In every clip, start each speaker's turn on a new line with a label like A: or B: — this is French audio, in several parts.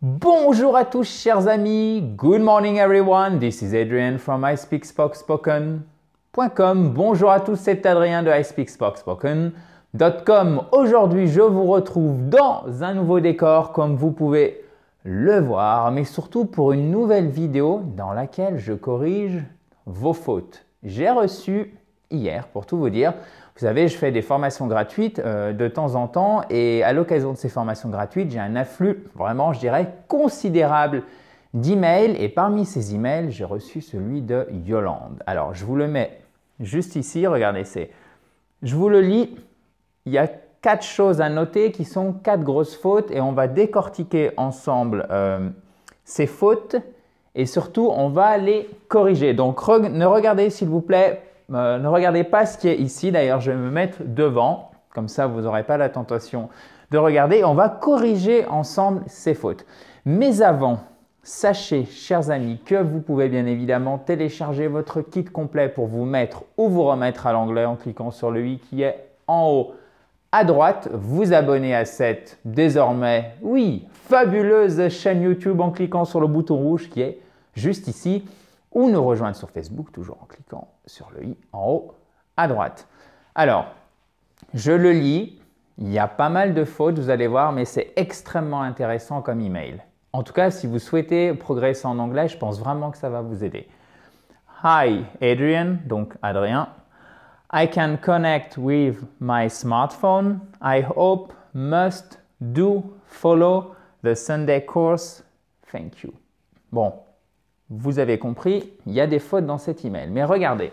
A: Bonjour à tous chers amis, good morning everyone, this is Adrian from ispeakspokspoken.com. Bonjour à tous, c'est Adrien de ispeakspokspoken.com. Aujourd'hui je vous retrouve dans un nouveau décor comme vous pouvez le voir, mais surtout pour une nouvelle vidéo dans laquelle je corrige vos fautes. J'ai reçu hier, pour tout vous dire, vous savez, je fais des formations gratuites de temps en temps et à l'occasion de ces formations gratuites, j'ai un afflux vraiment, je dirais, considérable d'emails et parmi ces emails, j'ai reçu celui de Yolande. Alors, je vous le mets juste ici, regardez, je vous le lis, il y a 4 choses à noter qui sont 4 grosses fautes et on va décortiquer ensemble ces fautes et surtout, on va les corriger. Donc, ne regardez s'il vous plaît, ne regardez pas ce qui est ici. D'ailleurs, je vais me mettre devant. Comme ça, vous n'aurez pas la tentation de regarder. On va corriger ensemble ces fautes. Mais avant, sachez, chers amis, que vous pouvez bien évidemment télécharger votre kit complet pour vous mettre ou vous remettre à l'anglais en cliquant sur le i qui est en haut à droite. Vous abonner à cette désormais, oui, fabuleuse chaîne YouTube en cliquant sur le bouton rouge qui est juste ici. Ou nous rejoindre sur Facebook, toujours en cliquant sur le i en haut à droite. Alors, je le lis, il y a pas mal de fautes, vous allez voir, mais c'est extrêmement intéressant comme email. En tout cas, si vous souhaitez progresser en anglais, je pense vraiment que ça va vous aider. Hi Adrian, donc Adrien. I can connect with my smartphone. I hope must do follow the Sunday course. Thank you. Bon. Vous avez compris, il y a des fautes dans cet email. Mais regardez,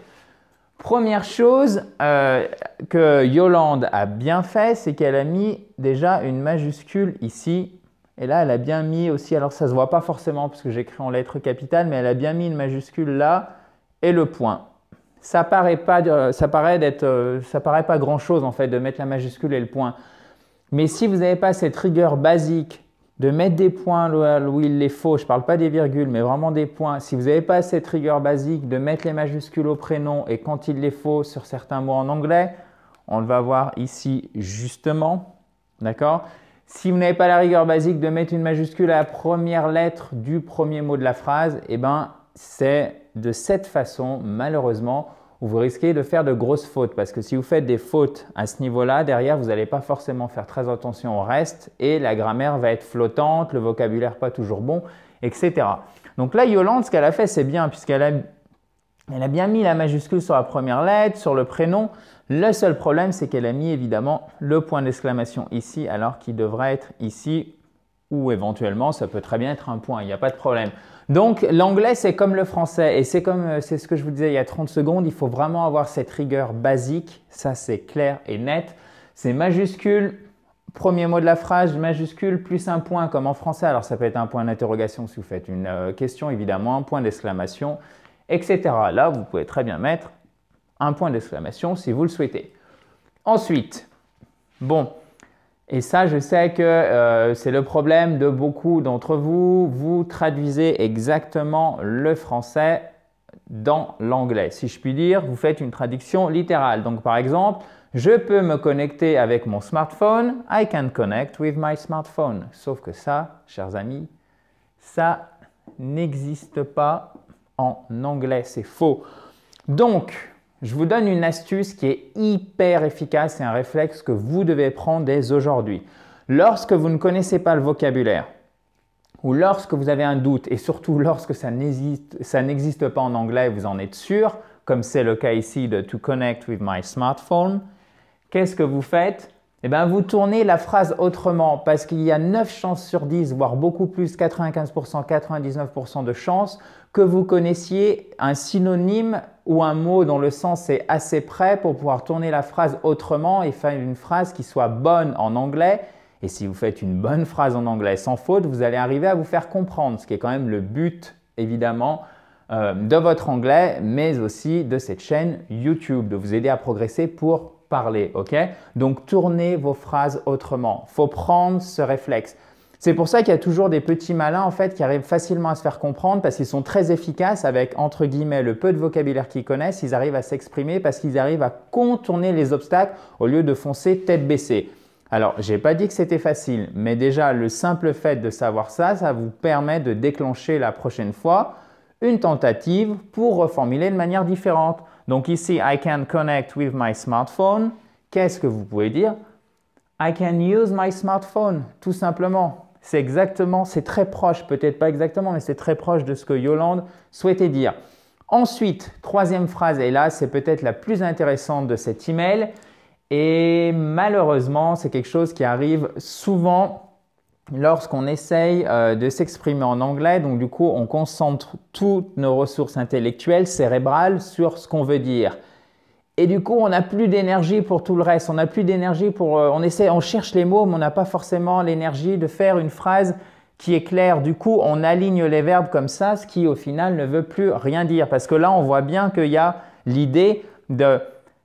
A: première chose que Yolande a bien fait, c'est qu'elle a mis déjà une majuscule ici. Et là, elle a bien mis aussi, alors ça ne se voit pas forcément parce que j'écris en lettres capitales, mais elle a bien mis une majuscule là et le point. Ça paraît pas grand-chose en fait de mettre la majuscule et le point. Mais si vous n'avez pas cette rigueur basique de mettre des points où il les faut, je ne parle pas des virgules, mais vraiment des points. Si vous n'avez pas cette rigueur basique de mettre les majuscules au prénom et quand il les faut sur certains mots en anglais, on le va voir ici justement, d'accord? Si vous n'avez pas la rigueur basique de mettre une majuscule à la première lettre du premier mot de la phrase, eh ben, c'est de cette façon, malheureusement, où vous risquez de faire de grosses fautes parce que si vous faites des fautes à ce niveau-là, derrière, vous n'allez pas forcément faire très attention au reste et la grammaire va être flottante, le vocabulaire pas toujours bon, etc. Donc là, Yolande, ce qu'elle a fait, c'est bien puisqu'elle a bien mis la majuscule sur la première lettre, sur le prénom. Le seul problème, c'est qu'elle a mis évidemment le point d'exclamation ici alors qu'il devrait être ici ou éventuellement, ça peut très bien être un point, il n'y a pas de problème. Donc, l'anglais, c'est comme le français et c'est ce que je vous disais il y a 30 secondes, il faut vraiment avoir cette rigueur basique, ça c'est clair et net. C'est majuscule, premier mot de la phrase, majuscule plus un point comme en français. Alors, ça peut être un point d'interrogation si vous faites une question, évidemment, un point d'exclamation, etc. Là, vous pouvez très bien mettre un point d'exclamation si vous le souhaitez. Ensuite, bon. Et ça, je sais que c'est le problème de beaucoup d'entre vous. Vous traduisez exactement le français dans l'anglais. Si je puis dire, vous faites une traduction littérale. Donc, par exemple, je peux me connecter avec mon smartphone. I can connect with my smartphone. Sauf que ça, chers amis, ça n'existe pas en anglais. C'est faux. Donc, je vous donne une astuce qui est hyper efficace et un réflexe que vous devez prendre dès aujourd'hui. Lorsque vous ne connaissez pas le vocabulaire ou lorsque vous avez un doute et surtout lorsque ça n'existe pas en anglais, vous en êtes sûr, comme c'est le cas ici de « to connect with my smartphone », qu'est-ce que vous faites? Eh bien, vous tournez la phrase autrement parce qu'il y a 9 chances sur 10, voire beaucoup plus, 95%, 99% de chances que vous connaissiez un synonyme ou un mot dont le sens est assez près pour pouvoir tourner la phrase autrement et faire une phrase qui soit bonne en anglais. Et si vous faites une bonne phrase en anglais sans faute, vous allez arriver à vous faire comprendre, ce qui est quand même le but, évidemment, de votre anglais, mais aussi de cette chaîne YouTube, de vous aider à progresser pour parler, ok? Donc, tournez vos phrases autrement. Il faut prendre ce réflexe. C'est pour ça qu'il y a toujours des petits malins en fait qui arrivent facilement à se faire comprendre parce qu'ils sont très efficaces avec entre guillemets le peu de vocabulaire qu'ils connaissent. Ils arrivent à s'exprimer parce qu'ils arrivent à contourner les obstacles au lieu de foncer tête baissée. Alors, je n'ai pas dit que c'était facile, mais déjà, le simple fait de savoir ça, ça vous permet de déclencher la prochaine fois une tentative pour reformuler de manière différente. Donc ici, I can connect with my smartphone. Qu'est-ce que vous pouvez dire? I can use my smartphone, tout simplement. C'est exactement, c'est très proche, peut-être pas exactement, mais c'est très proche de ce que Yolande souhaitait dire. Ensuite, troisième phrase, et là, c'est peut-être la plus intéressante de cet email. Et malheureusement, c'est quelque chose qui arrive souvent lorsqu'on essaye de s'exprimer en anglais. Donc du coup, on concentre toutes nos ressources intellectuelles, cérébrales sur ce qu'on veut dire. Et du coup, on n'a plus d'énergie pour tout le reste. On n'a plus d'énergie pour… on cherche les mots, mais on n'a pas forcément l'énergie de faire une phrase qui est claire. Du coup, on aligne les verbes comme ça, ce qui au final ne veut plus rien dire. Parce que là, on voit bien qu'il y a l'idée de…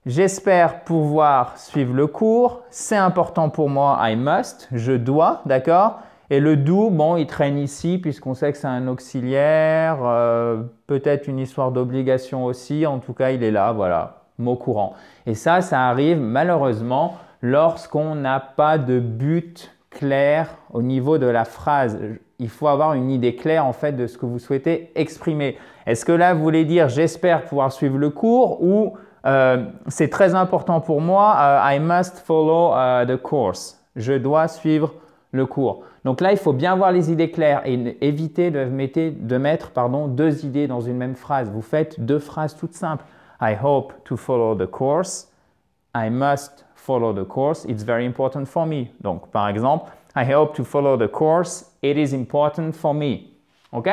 A: J'espère pouvoir suivre le cours. C'est important pour moi, I must, je dois, d'accord? Et le do, bon, il traîne ici puisqu'on sait que c'est un auxiliaire, peut-être une histoire d'obligation aussi. En tout cas, il est là, voilà, mot courant. Et ça arrive malheureusement lorsqu'on n'a pas de but clair au niveau de la phrase. Il faut avoir une idée claire en fait de ce que vous souhaitez exprimer. Est-ce que là, vous voulez dire j'espère pouvoir suivre le cours ou c'est très important pour moi, I must follow the course. Je dois suivre le cours. Donc là, il faut bien avoir les idées claires et éviter de mettre deux idées dans une même phrase. Vous faites deux phrases toutes simples. I hope to follow the course. I must follow the course. It's very important for me. Donc, par exemple, I hope to follow the course. It is important for me. OK?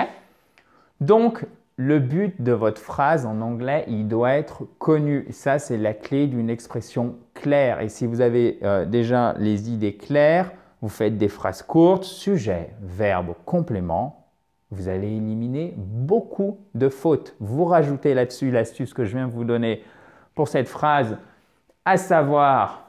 A: Donc, le but de votre phrase en anglais, il doit être connu. Ça, c'est la clé d'une expression claire. Et si vous avez déjà les idées claires, vous faites des phrases courtes, sujet, verbe, complément, vous allez éliminer beaucoup de fautes. Vous rajoutez là-dessus l'astuce que je viens de vous donner pour cette phrase, à savoir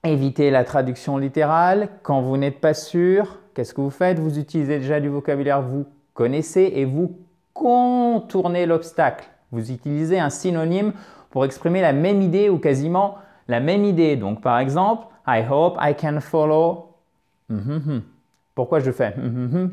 A: éviter la traduction littérale. Quand vous n'êtes pas sûr, qu'est-ce que vous faites? Vous utilisez déjà du vocabulaire que vous connaissez et vous contournez l'obstacle. Vous utilisez un synonyme pour exprimer la même idée ou quasiment la même idée. Donc, par exemple, I hope I can follow. Pourquoi je fais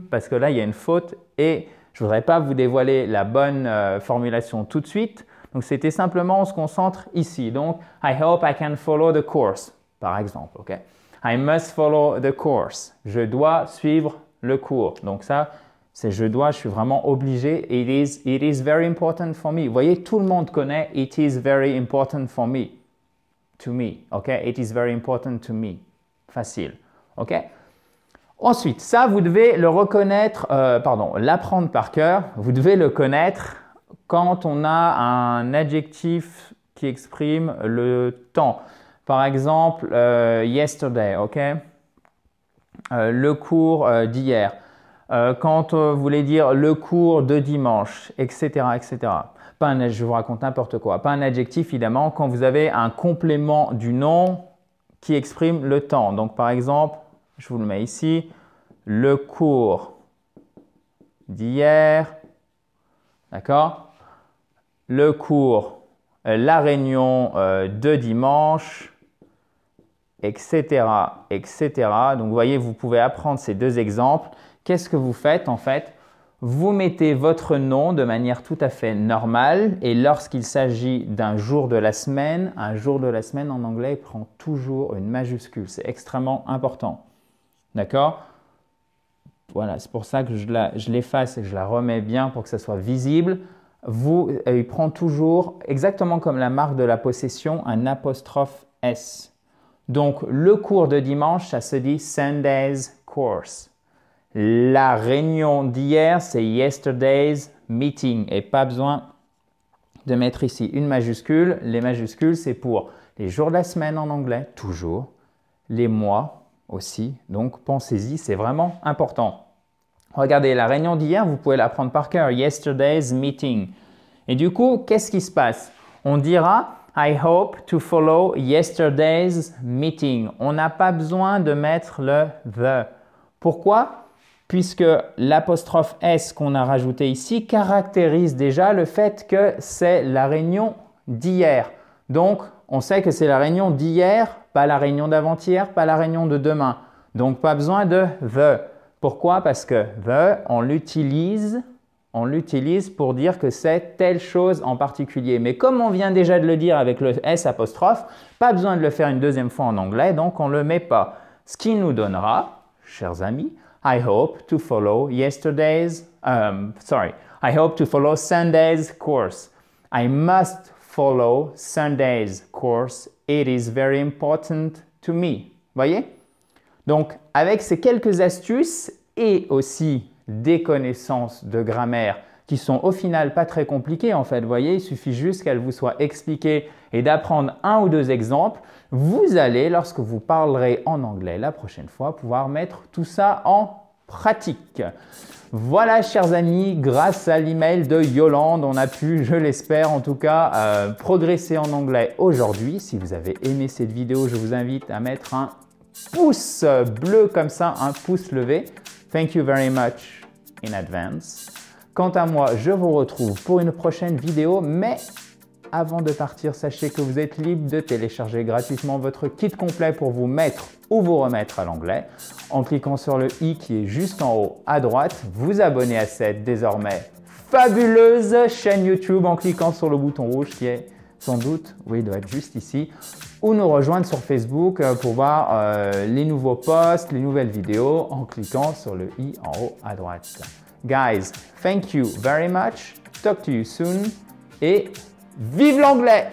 A: Parce que là, il y a une faute et je ne voudrais pas vous dévoiler la bonne formulation tout de suite. Donc, c'était simplement, on se concentre ici. Donc, I hope I can follow the course, par exemple. Okay? I must follow the course. Je dois suivre le cours. Donc, ça, c'est je dois, je suis vraiment obligé. It is very important for me. Vous voyez, tout le monde connaît it is very important for me. To me. OK? It is very important to me. Facile. OK? Ensuite, ça, vous devez le reconnaître, l'apprendre par cœur. Vous devez le connaître quand on a un adjectif qui exprime le temps. Par exemple, yesterday, OK? Le cours d'hier. Quand vous voulez dire le cours de dimanche, etc., etc. Je vous raconte n'importe quoi. Pas un adjectif, évidemment, quand vous avez un complément du nom qui exprime le temps. Donc, par exemple, je vous le mets ici, le cours d'hier, d'accord? Le cours, la réunion de dimanche, etc., etc. Donc, vous voyez, vous pouvez apprendre ces deux exemples. Qu'est-ce que vous faites en fait? Vous mettez votre nom de manière tout à fait normale et lorsqu'il s'agit d'un jour de la semaine, un jour de la semaine en anglais prend toujours une majuscule. C'est extrêmement important. D'accord? Voilà, c'est pour ça que je l'efface et je la remets bien pour que ça soit visible. Il prend toujours, exactement comme la marque de la possession, un apostrophe S. Donc, le cours de dimanche, ça se dit Sunday's course. La réunion d'hier, c'est yesterday's meeting et pas besoin de mettre ici une majuscule. Les majuscules, c'est pour les jours de la semaine en anglais, toujours, les mois aussi. Donc, pensez-y, c'est vraiment important. Regardez, la réunion d'hier, vous pouvez la prendre par cœur, yesterday's meeting. Et du coup, qu'est-ce qui se passe? On dira I hope to follow yesterday's meeting. On n'a pas besoin de mettre le the. Pourquoi? Puisque l'apostrophe S qu'on a rajouté ici caractérise déjà le fait que c'est la réunion d'hier. Donc, On sait que c'est la réunion d'hier, pas la réunion d'avant-hier, pas la réunion de demain. Donc, pas besoin de the. Pourquoi? Parce que the, on l'utilise pour dire que c'est telle chose en particulier. Mais comme on vient déjà de le dire avec le S apostrophe, pas besoin de le faire une deuxième fois en anglais, donc on ne le met pas. Ce qui nous donnera, chers amis, I hope to follow Sunday's course. I must follow Sunday's course. It is very important to me. Voyez? Donc, avec ces quelques astuces et aussi des connaissances de grammaire qui sont au final pas très compliquées en fait, voyez, il suffit juste qu'elles vous soient expliquées et d'apprendre un ou deux exemples, vous allez, lorsque vous parlerez en anglais la prochaine fois, pouvoir mettre tout ça en pratique. Voilà, chers amis, grâce à l'email de Yolande, on a pu, je l'espère en tout cas, progresser en anglais aujourd'hui. Si vous avez aimé cette vidéo, je vous invite à mettre un pouce bleu comme ça, un pouce levé. Thank you very much in advance. Quant à moi, je vous retrouve pour une prochaine vidéo, mais avant de partir, sachez que vous êtes libre de télécharger gratuitement votre kit complet pour vous mettre ou vous remettre à l'anglais. En cliquant sur le i qui est juste en haut à droite, vous abonnez à cette désormais fabuleuse chaîne YouTube en cliquant sur le bouton rouge qui est sans doute, oui, il doit être juste ici, ou nous rejoindre sur Facebook pour voir les nouveaux posts, les nouvelles vidéos en cliquant sur le i en haut à droite. Guys, thank you very much. Talk to you soon et vive l'anglais!